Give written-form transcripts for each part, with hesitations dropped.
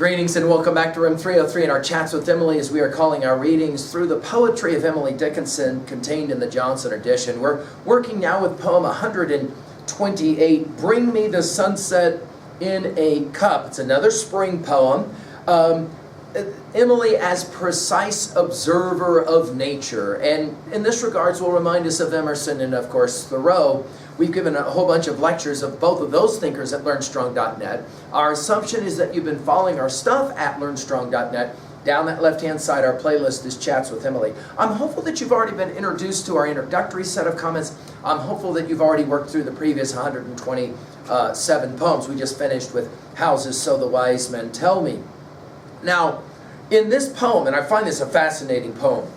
Greetings and welcome back to Room 303 in our Chats with Emily, as we are calling our readings through the poetry of Emily Dickinson contained in the Johnson edition. We're working now with poem 128, Bring Me the Sunset in a Cup. It's another spring poem. Emily as precise observer of nature, and in this regards will remind us of Emerson and of course Thoreau. We've given a whole bunch of lectures of both of those thinkers at LearnStrong.net. Our assumption is that you've been following our stuff at LearnStrong.net. Down that left-hand side, our playlist is Chats with Emily. I'm hopeful that you've already been introduced to our introductory set of comments. I'm hopeful that you've already worked through the previous 127 poems. We just finished with Houses So the Wise Men Tell Me. Now, in this poem, and I find this a fascinating poem,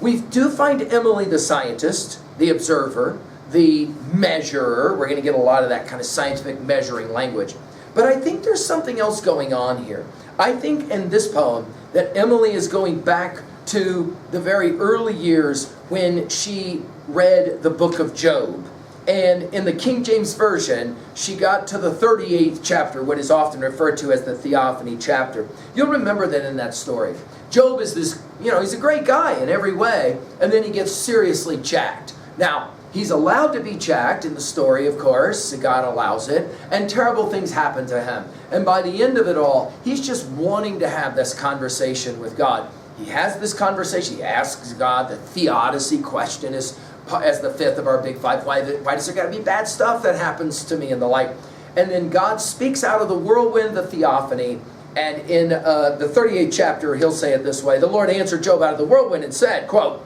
we do find Emily the scientist, the observer, the measurer. We're going to get a lot of that kind of scientific measuring language. But I think there's something else going on here. I think in this poem that Emily is going back to the very early years when she read the book of Job. And in the King James Version, she got to the 38th chapter, what is often referred to as the Theophany chapter. You'll remember that in that story. Job is this, he's a great guy in every way, and then he gets seriously jacked. Now, he's allowed to be jacked in the story, of course. God allows it. And terrible things happen to him. And by the end of it all, he's just wanting to have this conversation with God. He has this conversation. He asks God the theodicy question as the fifth of our big five. Why does there got to be bad stuff that happens to me and the like? And then God speaks out of the whirlwind, the theophany. And in the 38th chapter, he'll say it this way. The Lord answered Job out of the whirlwind and said, quote,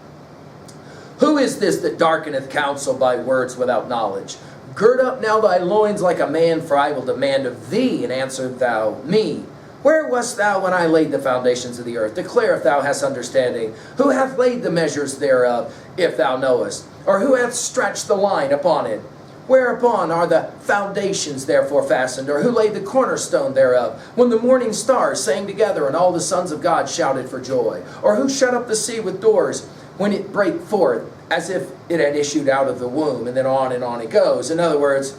"Who is this that darkeneth counsel by words without knowledge? Gird up now thy loins like a man, for I will demand of thee, and answer thou me. Where wast thou when I laid the foundations of the earth? Declare if thou hast understanding. Who hath laid the measures thereof, if thou knowest? Or who hath stretched the line upon it? Whereupon are the foundations therefore fastened? Or who laid the cornerstone thereof? When the morning stars sang together, and all the sons of God shouted for joy? Or who shut up the sea with doors, when it brake forth, as if it had issued out of the womb?" And then on it goes. In other words,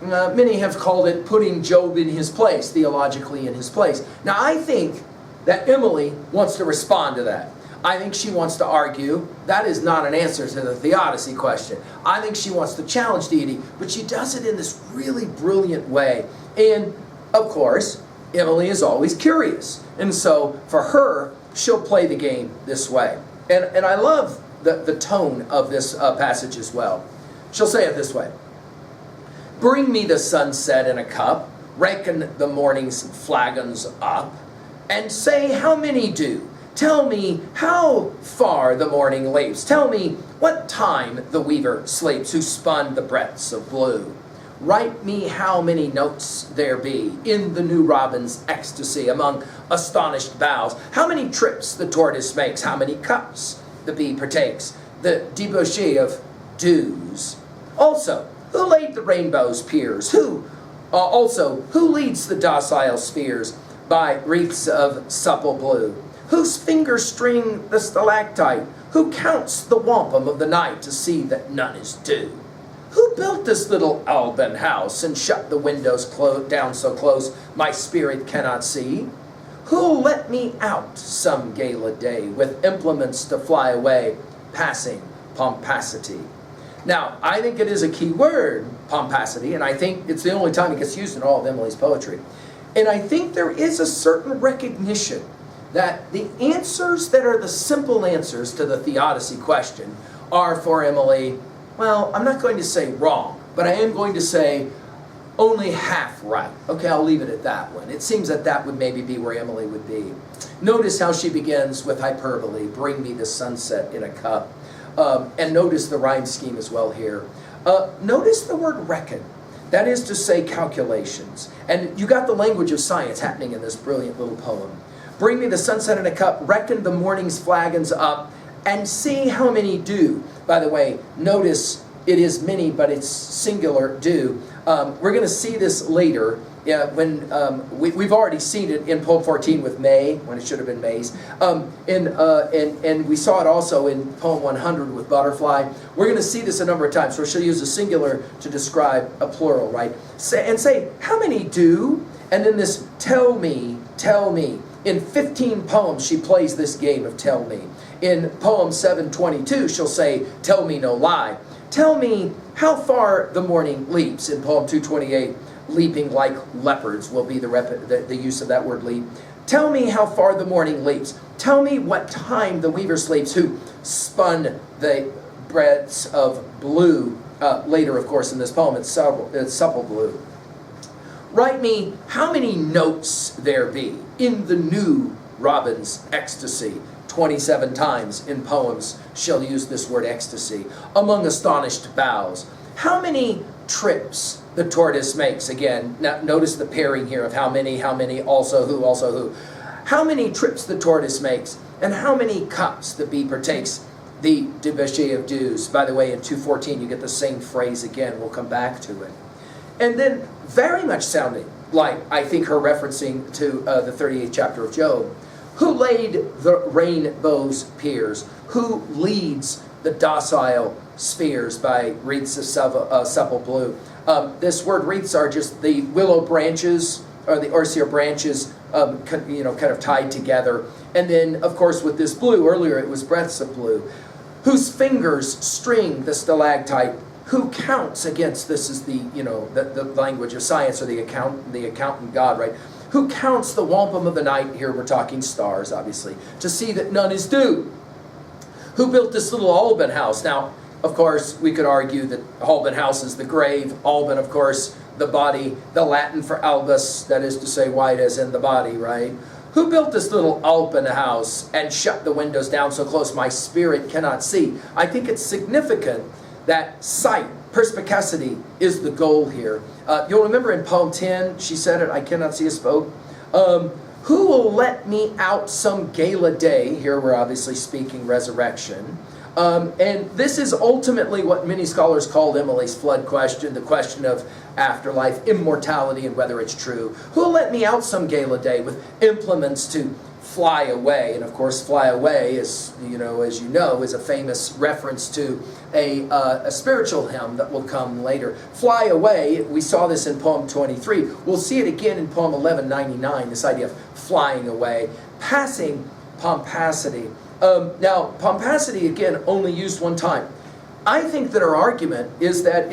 many have called it putting Job in his place, theologically in his place. Now, I think that Emily wants to respond to that. I think she wants to argue that is not an answer to the theodicy question. I think she wants to challenge deity, but she does it in this really brilliant way. And, of course, Emily is always curious. And so, for her, she'll play the game this way. And I love the tone of this passage as well. She'll say it this way. "Bring me the sunset in a cup, reckon the morning's flagons up, and say how many do. Tell me how far the morning leaps. Tell me what time the weaver sleeps who spun the breadths of blue. Write me how many notes there be in the new robin's ecstasy among astonished boughs. How many trips the tortoise makes, how many cups the bee partakes, the debauchee of dews. Also, who laid the rainbow's piers? Who leads the docile spheres by wreaths of supple blue? Whose fingers string the stalactite? Who counts the wampum of the night to see that none is due? Who built this little Alban house and shut the windows down so close my spirit cannot see? Who'll let me out some gala day with implements to fly away, passing pomposity?" Now, I think it is a key word, pomposity, and I think it's the only time it gets used in all of Emily's poetry. And I think there is a certain recognition that the answers that are the simple answers to the theodicy question are for Emily, well, I'm not going to say wrong, but I am going to say only half right. Okay, I'll leave it at that one. It seems that that would maybe be where Emily would be. Notice how she begins with hyperbole, "Bring me the sunset in a cup." And notice the rhyme scheme as well here. Notice the word reckon. That is to say calculations. And you got the language of science happening in this brilliant little poem. "Bring me the sunset in a cup, reckon the morning's flagons up, and see how many do." By the way, notice it is many, but it's singular do. We're going to see this later when we've already seen it in poem 14 with May, when it should have been May's. And we saw it also in poem 100 with Butterfly. We're going to see this a number of times, so she'll use a singular to describe a plural, right? Say, how many do? And then this tell me, tell me. In 15 poems, she plays this game of tell me. In poem 722, she'll say, tell me no lie. Tell me how far the morning leaps. In poem 228, leaping like leopards will be the use of that word leap. Tell me how far the morning leaps. Tell me what time the weaver sleeps who spun the threads of blue. Later, of course, in this poem, it's supple blue. Write me how many notes there be in the new robin's ecstasy. 27 times in poems she'll use this word ecstasy. Among astonished boughs. How many trips the tortoise makes. Again, now notice the pairing here of how many, also who. How many trips the tortoise makes, and how many cups the bee partakes. The debauchee of dews. By the way, in 2:14 you get the same phrase again. We'll come back to it. And then very much sounding like, I think, her referencing to the 38th chapter of Job. Who laid the rainbow's piers? Who leads the docile spheres by wreaths of supple blue? This word wreaths are just the willow branches or the osier branches, kind of tied together. And then, of course, with this blue, earlier it was breaths of blue. Whose fingers string the stalactite? Who counts against, this is the language of science, or the accountant God, right? Who counts the wampum of the night? Here we're talking stars, obviously, to see that none is due. Who built this little Alban house? Now, of course, we could argue that Alban house is the grave. Alban, of course, the body, the Latin for albus, that is to say white as in the body, right? Who built this little Alban house and shut the windows down so close my spirit cannot see? I think it's significant that sight, perspicacity, is the goal here. You'll remember in poem 10, she said it, I cannot see a spoke. Who will let me out some gala day? Here we're obviously speaking resurrection. And this is ultimately what many scholars called Emily's flood question, the question of afterlife, immortality, and whether it's true. Who will let me out some gala day with implements to fly away? And of course, fly away is, as you know, is a famous reference to a spiritual hymn that will come later. Fly away, we saw this in poem 23. We'll see it again in poem 1199, this idea of flying away. Passing pomposity. Now, pomposity, again, only used one time. I think that our argument is that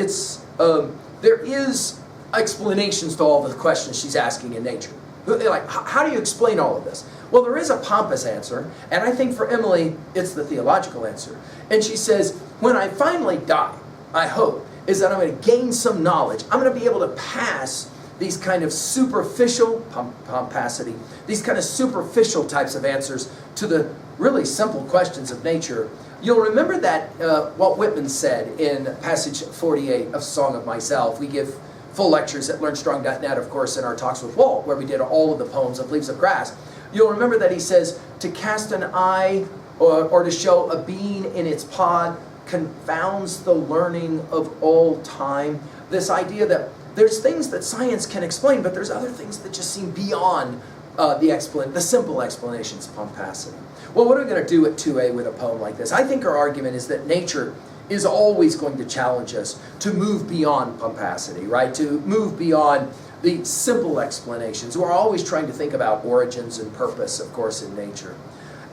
there is explanations to all the questions she's asking in nature. Like, how do you explain all of this? Well, there is a pompous answer, and I think for Emily, it's the theological answer. And she says, when I finally die, I hope, is that I'm going to gain some knowledge. I'm going to be able to pass these kind of superficial, pomposity, these kind of superficial types of answers to the really simple questions of nature. You'll remember that Walt Whitman said in passage 48 of Song of Myself. We give full lectures at learnstrong.net, of course, in our Talks with Walt, where we did all of the poems of Leaves of Grass. You'll remember that he says, to cast an eye or to show a bean in its pod confounds the learning of all time. This idea that there's things that science can explain, but there's other things that just seem beyond the simple explanations of pomposity. Well, what are we going to do at 2A with a poem like this? I think our argument is that nature is always going to challenge us to move beyond pomposity, right? To move beyond the simple explanations. We're always trying to think about origins and purpose, of course, in nature.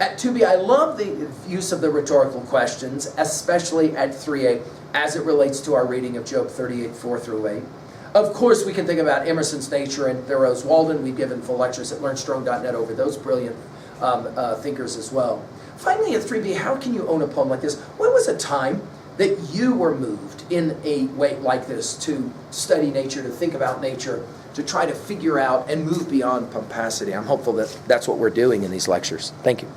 At 2B, I love the use of the rhetorical questions, especially at 3A, as it relates to our reading of Job 38, 4 through 8. Of course, we can think about Emerson's Nature and Thoreau's Walden. We've given full lectures at learnstrong.net over those brilliant thinkers as well. Finally, at 3B, how can you own a poem like this? When was a time that you were moved in a way like this to study nature, to think about nature, to try to figure out and move beyond pomposity? I'm hopeful that that's what we're doing in these lectures. Thank you.